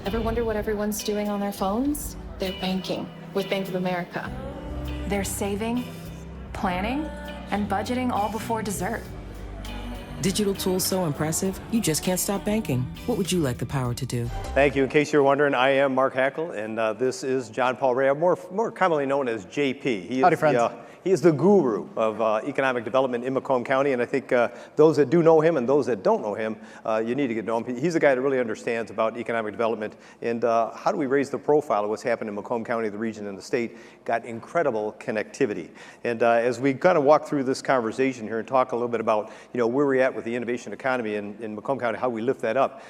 Ever wonder what everyone's doing on their phones? They're banking with Bank of America. They're saving, planning, and budgeting all before dessert. Digital tools so impressive, you just can't stop banking. What would you like the power to do? Thank you. In case you're wondering, I am Mark Hackel, and this is John Paul Rea, more commonly known as JP. Howdy, friends. He is the guru of economic development in Macomb County, and I think those that do know him and those that don't know him, you need to get to know him. He's a guy that really understands about economic development and how do we raise the profile of what's happened in Macomb County, the region, and the state. Got incredible connectivity. And as we kind of walk through this conversation here and talk a little bit about where we're at with the innovation economy in Macomb County, how we lift that up,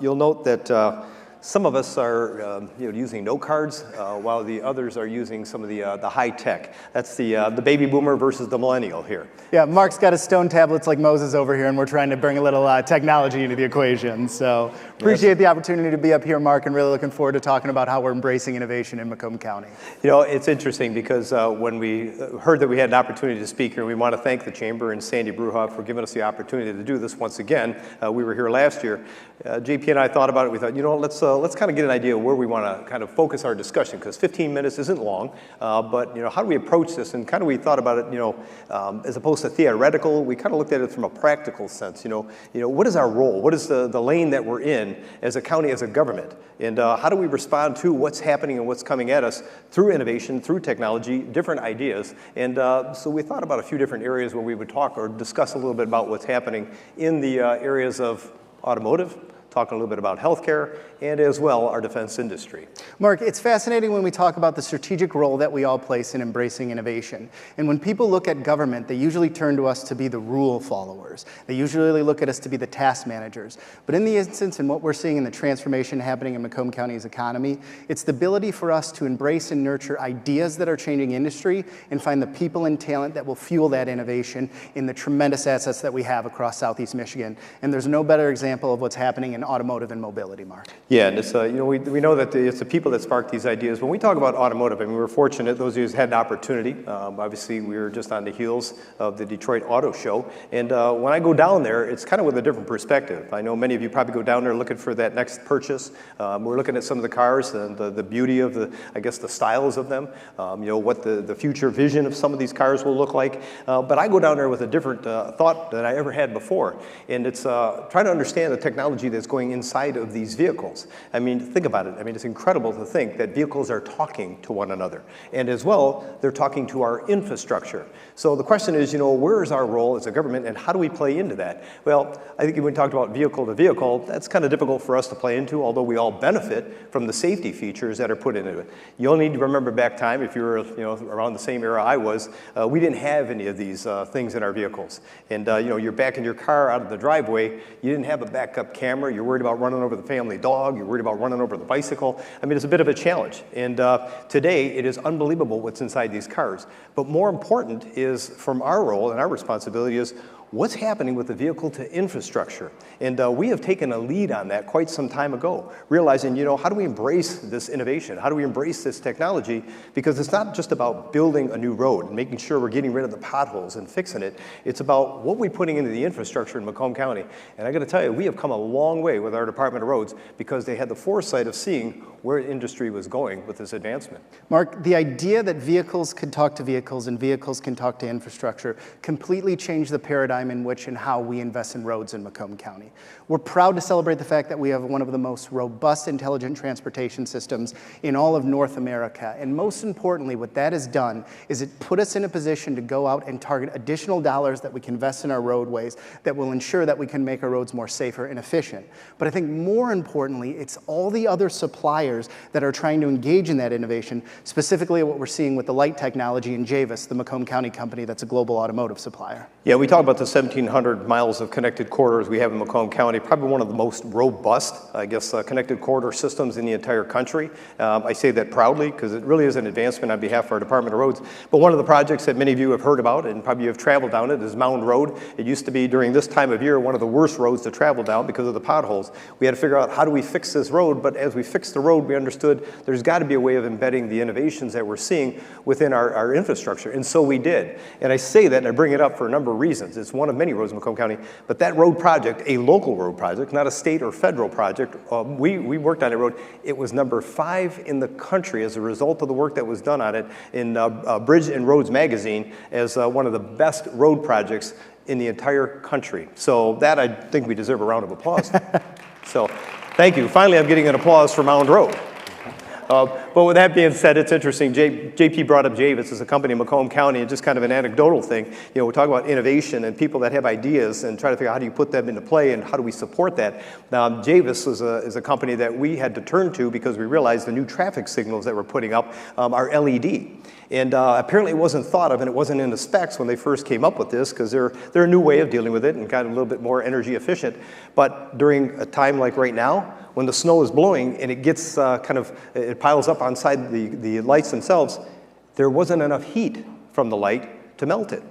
you'll note that some of us are using note cards, while the others are using some of the high tech. That's the baby boomer versus the millennial here. Yeah, Mark's got his stone tablets like Moses over here, and we're trying to bring a little technology into the equation. So appreciate the opportunity to be up here, Mark, and really looking forward to talking about how we're embracing innovation in Macomb County. It's interesting because when we heard that we had an opportunity to speak here, we want to thank the Chamber and Sandy Bruja for giving us the opportunity to do this once again. We were here last year. JP and I thought about it. We thought, let's kind of get an idea of where we want to kind of focus our discussion, because 15 minutes isn't long, but how do we approach this? And kind of we thought about it, as opposed to theoretical, we kind of looked at it from a practical sense. What is our role? What is the lane that we're in as a county, as a government? And how do we respond to what's happening and what's coming at us through innovation, through technology, different ideas? And so we thought about a few different areas where we would talk or discuss a little bit about what's happening in the areas of automotive, talking a little bit about healthcare, and as well our defense industry. Mark, it's fascinating when we talk about the strategic role that we all place in embracing innovation. And when people look at government, they usually turn to us to be the rule followers. They usually look at us to be the task managers. But in the instance, and what we're seeing in the transformation happening in Macomb County's economy, it's the ability for us to embrace and nurture ideas that are changing industry and find the people and talent that will fuel that innovation in the tremendous assets that we have across Southeast Michigan. And there's no better example of what's happening in automotive and mobility, Mark. Yeah, and it's, we know that it's the people that spark these ideas. When we talk about automotive, I mean, we're fortunate, those of you who had an opportunity. Obviously, we were just on the heels of the Detroit Auto Show. And when I go down there, it's kind of with a different perspective. I know many of you probably go down there looking for that next purchase. We're looking at some of the cars and the beauty of the styles of them, what the future vision of some of these cars will look like. But I go down there with a different thought than I ever had before. And it's trying to understand the technology that's going inside of these vehicles. I mean, think about it. I mean, it's incredible to think that vehicles are talking to one another. And as well, they're talking to our infrastructure. So the question is, where is our role as a government and how do we play into that? Well, I think when we talked about vehicle to vehicle, that's kind of difficult for us to play into, although we all benefit from the safety features that are put into it. You'll need to remember back time, if you were around the same era I was, we didn't have any of these things in our vehicles. And you're backing your car out of the driveway, you didn't have a backup camera, you're worried about running over the family dog, you're worried about running over the bicycle. I mean, it's a bit of a challenge. And today, it is unbelievable what's inside these cars. But more important is, from our role and our responsibility is, what's happening with the vehicle to infrastructure? And we have taken a lead on that quite some time ago, realizing, how do we embrace this innovation? How do we embrace this technology? Because it's not just about building a new road and making sure we're getting rid of the potholes and fixing it. It's about what we're putting into the infrastructure in Macomb County. And I got to tell you, we have come a long way with our Department of Roads because they had the foresight of seeing where industry was going with this advancement. Mark, the idea that vehicles can talk to vehicles and vehicles can talk to infrastructure completely changed the paradigm in which and how we invest in roads in Macomb County. We're proud to celebrate the fact that we have one of the most robust intelligent transportation systems in all of North America. And most importantly, what that has done is it put us in a position to go out and target additional dollars that we can invest in our roadways that will ensure that we can make our roads more safer and efficient. But I think more importantly, it's all the other suppliers that are trying to engage in that innovation, specifically what we're seeing with the light technology in Javis, the Macomb County company that's a global automotive supplier. Yeah, we talk about the 1,700 miles of connected corridors we have in Macomb County, probably one of the most robust, connected corridor systems in the entire country. I say that proudly because it really is an advancement on behalf of our Department of Roads. But one of the projects that many of you have heard about and probably have traveled down it is Mound Road. It used to be, during this time of year, one of the worst roads to travel down because of the potholes. We had to figure out how do we fix this road, but as we fixed the road, we understood there's got to be a way of embedding the innovations that we're seeing within our infrastructure, and so we did. And I say that and I bring it up for a number of reasons. It's one of many roads in Macomb County. But that road project, a local road project, not a state or federal project, we worked on a road. It was number 5 in the country as a result of the work that was done on it in Bridge and Roads magazine as one of the best road projects in the entire country. So that, I think we deserve a round of applause. So thank you. Finally, I'm getting an applause for Mound Road. But with that being said, it's interesting. JP brought up Javis as a company in Macomb County, and just kind of an anecdotal thing. You know, we talk about innovation and people that have ideas and try to figure out how do you put them into play and how do we support that. Javis is a company that we had to turn to because we realized the new traffic signals that we're putting up are LED. And apparently it wasn't thought of and it wasn't in the specs when they first came up with this because they're a new way of dealing with it and kind of a little bit more energy efficient. But during a time like right now, when the snow is blowing and it gets it piles up on side the lights themselves, there wasn't enough heat from the light to melt it.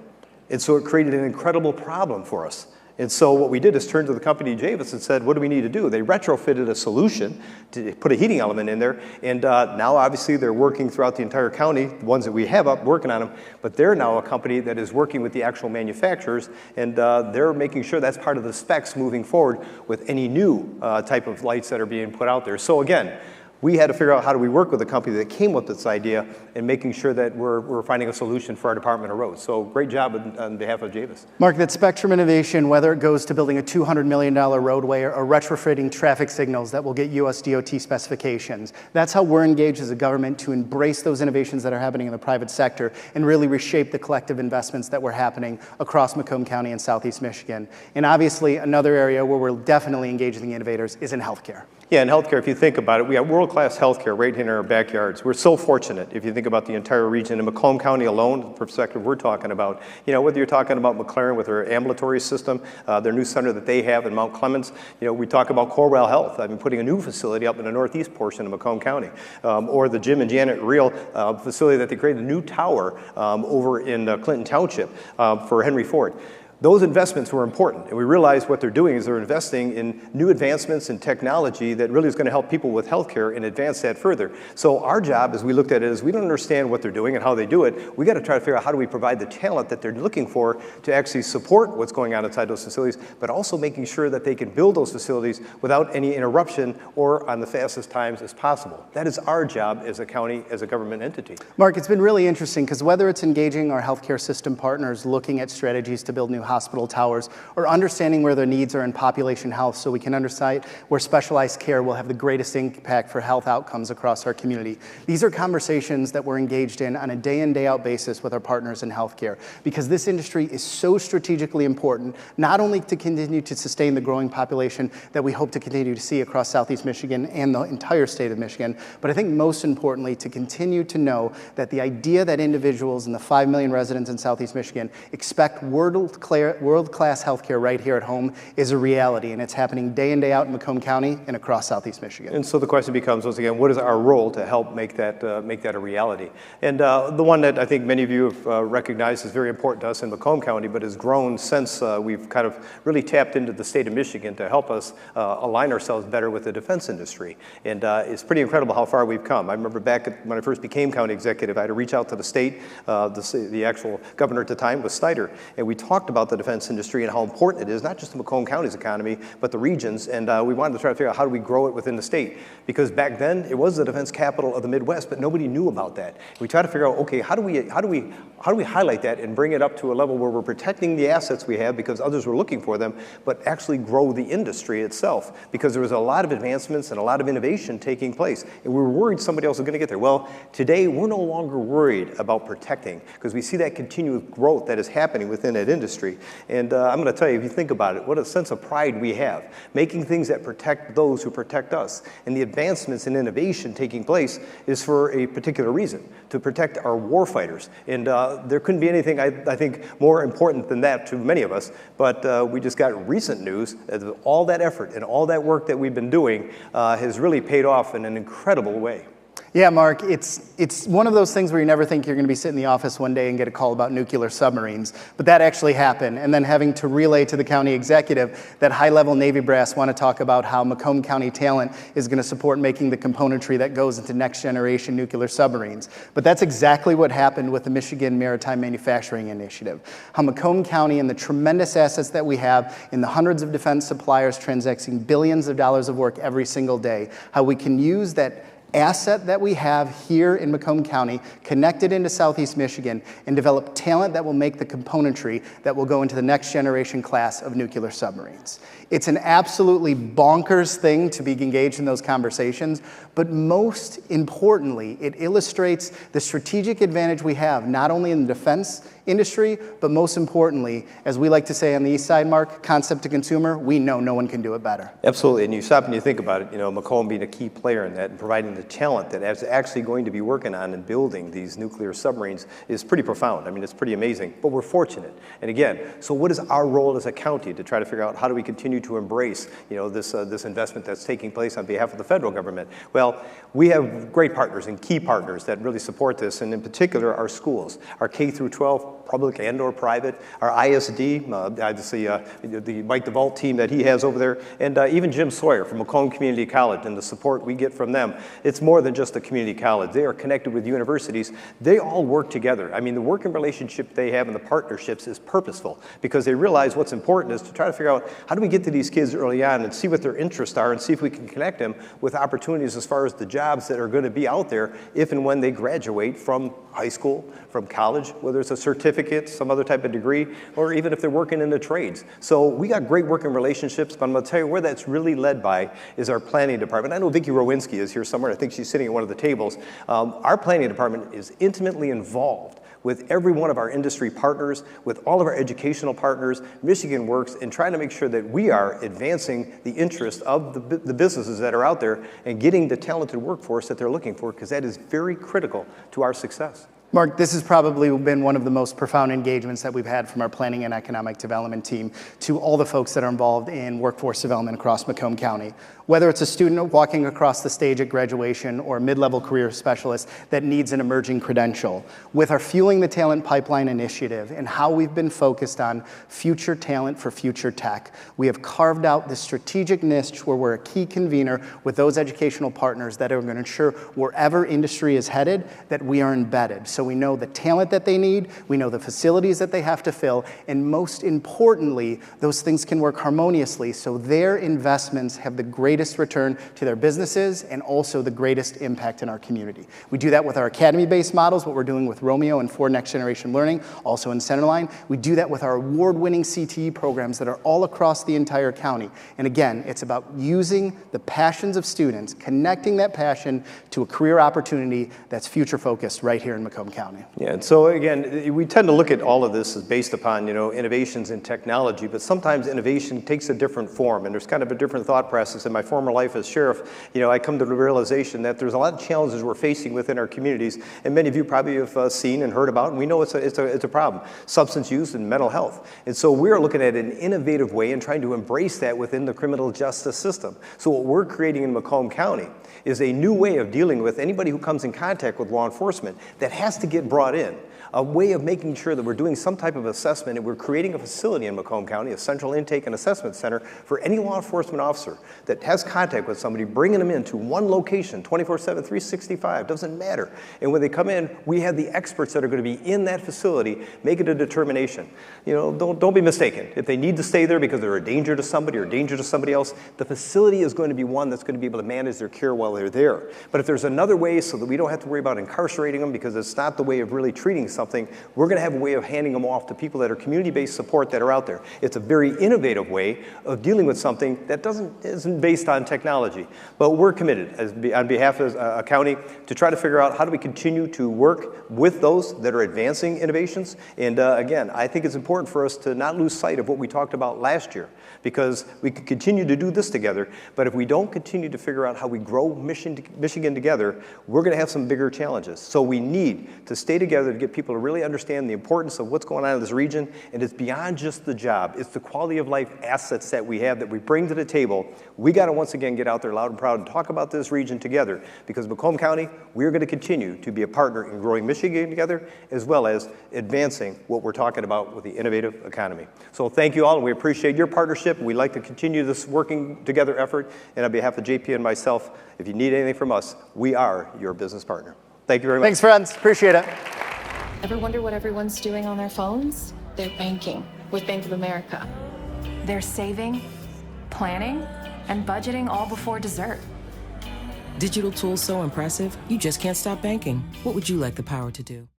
And so it created an incredible problem for us. And so what we did is turn to the company Javis and said, what do we need to do? They retrofitted a solution to put a heating element in there. And now obviously they're working throughout the entire county, the ones that we have up working on them, but they're now a company that is working with the actual manufacturers, and they're making sure that's part of the specs moving forward with any new type of lights that are being put out there. So again, we had to figure out how do we work with a company that came with this idea and making sure that we're finding a solution for our Department of Roads. So great job on behalf of Javis. Mark, that spectrum innovation, whether it goes to building a $200 million roadway or retrofitting traffic signals that will get US DOT specifications, that's how we're engaged as a government to embrace those innovations that are happening in the private sector and really reshape the collective investments that were happening across Macomb County and Southeast Michigan. And obviously, another area where we're definitely engaging the innovators is in healthcare. Yeah, in healthcare, if you think about it, we have world-class healthcare right in our backyards. We're so fortunate if you think about the entire region. In Macomb County alone, the perspective we're talking about, you know, whether you're talking about McLaren with their ambulatory system, their new center that they have in Mount Clemens, you know, we talk about Corwell Health. I mean, putting a new facility up in the northeast portion of Macomb County, or the Jim and Janet Reel facility that they created, a new tower over in Clinton Township for Henry Ford. Those investments were important, and we realized what they're doing is they're investing in new advancements in technology that really is going to help people with healthcare and advance that further. So our job, as we looked at it, is we don't understand what they're doing and how they do it. We got to try to figure out how do we provide the talent that they're looking for to actually support what's going on inside those facilities, but also making sure that they can build those facilities without any interruption or on the fastest times as possible. That is our job as a county, as a government entity. Mark, it's been really interesting because whether it's engaging our healthcare system partners, looking at strategies to build new hospital towers, or understanding where their needs are in population health so we can understand where specialized care will have the greatest impact for health outcomes across our community. These are conversations that we're engaged in on a day in, day out basis with our partners in healthcare because this industry is so strategically important, not only to continue to sustain the growing population that we hope to continue to see across Southeast Michigan and the entire state of Michigan, but I think most importantly to continue to know that the idea that individuals in the 5 million residents in Southeast Michigan expect world-class healthcare right here at home is a reality, and it's happening day in, day out in Macomb County and across Southeast Michigan. And so the question becomes, once again, what is our role to help make that a reality? And the one that I think many of you have recognized is very important to us in Macomb County, but has grown since we've kind of really tapped into the state of Michigan to help us align ourselves better with the defense industry. And it's pretty incredible how far we've come. I remember back when I first became county executive, I had to reach out to the state. The actual governor at the time was Snyder, and we talked about the defense industry and how important it is, not just to Macomb County's economy, but the regions, and we wanted to try to figure out how do we grow it within the state, because back then it was the defense capital of the Midwest, but nobody knew about that. We tried to figure out, okay, how do we highlight that and bring it up to a level where we're protecting the assets we have because others were looking for them, but actually grow the industry itself, because there was a lot of advancements and a lot of innovation taking place, and we were worried somebody else was going to get there. Well, today we're no longer worried about protecting, because we see that continuous growth that is happening within that industry. And I'm going to tell you, if you think about it, what a sense of pride we have, making things that protect those who protect us. And the advancements in innovation taking place is for a particular reason, to protect our warfighters. And there couldn't be anything, I think, more important than that to many of us. But we just got recent news that all that effort and all that work that we've been doing has really paid off in an incredible way. Yeah, Mark, it's one of those things where you never think you're going to be sitting in the office one day and get a call about nuclear submarines, but that actually happened. And then having to relay to the county executive that high-level Navy brass want to talk about how Macomb County talent is going to support making the componentry that goes into next-generation nuclear submarines. But that's exactly what happened with the Michigan Maritime Manufacturing Initiative. How Macomb County and the tremendous assets that we have in the hundreds of defense suppliers transacting billions of dollars of work every single day, how we can use that asset that we have here in Macomb County, connected into Southeast Michigan, and develop talent that will make the componentry that will go into the next generation class of nuclear submarines. It's an absolutely bonkers thing to be engaged in those conversations, but most importantly, it illustrates the strategic advantage we have, not only in the defense industry, but most importantly, as we like to say on the east side, Mark, concept to consumer, we know no one can do it better. Absolutely, and you stop and you think about it, Macomb being a key player in that and providing the talent that is actually going to be working on and building these nuclear submarines is pretty profound. I mean, it's pretty amazing, but we're fortunate. And again, so what is our role as a county to try to figure out how do we continue to embrace, this investment that's taking place on behalf of the federal government? Well, we have great partners and key partners that really support this, and in particular, our schools, our K through 12, public and or private, our ISD, obviously the Mike DeVault team that he has over there, and even Jim Sawyer from Macomb Community College and the support we get from them. It's more than just a community college. They are connected with universities. They all work together. I mean, the working relationship they have and the partnerships is purposeful because they realize what's important is to try to figure out how do we get to these kids early on and see what their interests are and see if we can connect them with opportunities as far as the jobs that are going to be out there if and when they graduate from high school, from college, whether it's a certificate, some other type of degree, or even if they're working in the trades. So we got great working relationships, but I'm going to tell you where that's really led by is our planning department. I know Vicki Rowinski is here somewhere. I think she's sitting at one of the tables. Our planning department is intimately involved with every one of our industry partners, with all of our educational partners, Michigan Works, and trying to make sure that we are advancing the interest of the businesses that are out there and getting the talented workforce that they're looking for, because that is very critical to our success. Mark, this has probably been one of the most profound engagements that we've had from our planning and economic development team to all the folks that are involved in workforce development across Macomb County. Whether it's a student walking across the stage at graduation or a mid-level career specialist that needs an emerging credential, with our Fueling the Talent Pipeline initiative and how we've been focused on future talent for future tech, we have carved out this strategic niche where we're a key convener with those educational partners that are going to ensure wherever industry is headed that we are embedded. So we know the talent that they need, we know the facilities that they have to fill, and most importantly, those things can work harmoniously so their investments have the greatest return to their businesses and also the greatest impact in our community. We do that with our academy-based models, what we're doing with Romeo and for Next Generation Learning, also in Centerline. We do that with our award-winning CTE programs that are all across the entire county. And again, it's about using the passions of students, connecting that passion to a career opportunity that's future-focused right here in Macomb County. Yeah, and so again, we tend to look at all of this as based upon, innovations in technology, but sometimes innovation takes a different form, and there's kind of a different thought process. In my former life as sheriff, I come to the realization that there's a lot of challenges we're facing within our communities, and many of you probably have seen and heard about, and we know it's a problem, substance use and mental health. And so we're looking at an innovative way and trying to embrace that within the criminal justice system. So what we're creating in Macomb County is a new way of dealing with anybody who comes in contact with law enforcement that has to get brought in. A way of making sure that we're doing some type of assessment, and we're creating a facility in Macomb County, a central intake and assessment center for any law enforcement officer that has contact with somebody, bringing them into one location, 24/7, 365, doesn't matter. And when they come in, we have the experts that are going to be in that facility making a determination. Don't be mistaken. If they need to stay there because they're a danger to somebody or a danger to somebody else, the facility is going to be one that's going to be able to manage their care while they're there. But if there's another way so that we don't have to worry about incarcerating them because it's not the way of really treating something, we're going to have a way of handing them off to people that are community-based support that are out there. It's a very innovative way of dealing with something that isn't based on technology. But we're committed on behalf of a county to try to figure out how do we continue to work with those that are advancing innovations. And again, I think it's important for us to not lose sight of what we talked about last year, because we could continue to do this together, but if we don't continue to figure out how we grow Michigan together, we're going to have some bigger challenges. So we need to stay together to get people people to really understand the importance of what's going on in this region, and it's beyond just the job. It's the quality of life assets that we have that we bring to the table. We got to once again get out there loud and proud and talk about this region together, because Macomb County, we're going to continue to be a partner in growing Michigan together, as well as advancing what we're talking about with the innovative economy. So thank you all, and we appreciate your partnership. We'd like to continue this working together effort, and on behalf of JP and myself, if you need anything from us, we are your business partner. Thank you very much. Thanks, friends. Appreciate it. Ever wonder what everyone's doing on their phones? They're banking with Bank of America. They're saving, planning, and budgeting all before dessert. Digital tools so impressive, you just can't stop banking. What would you like the power to do?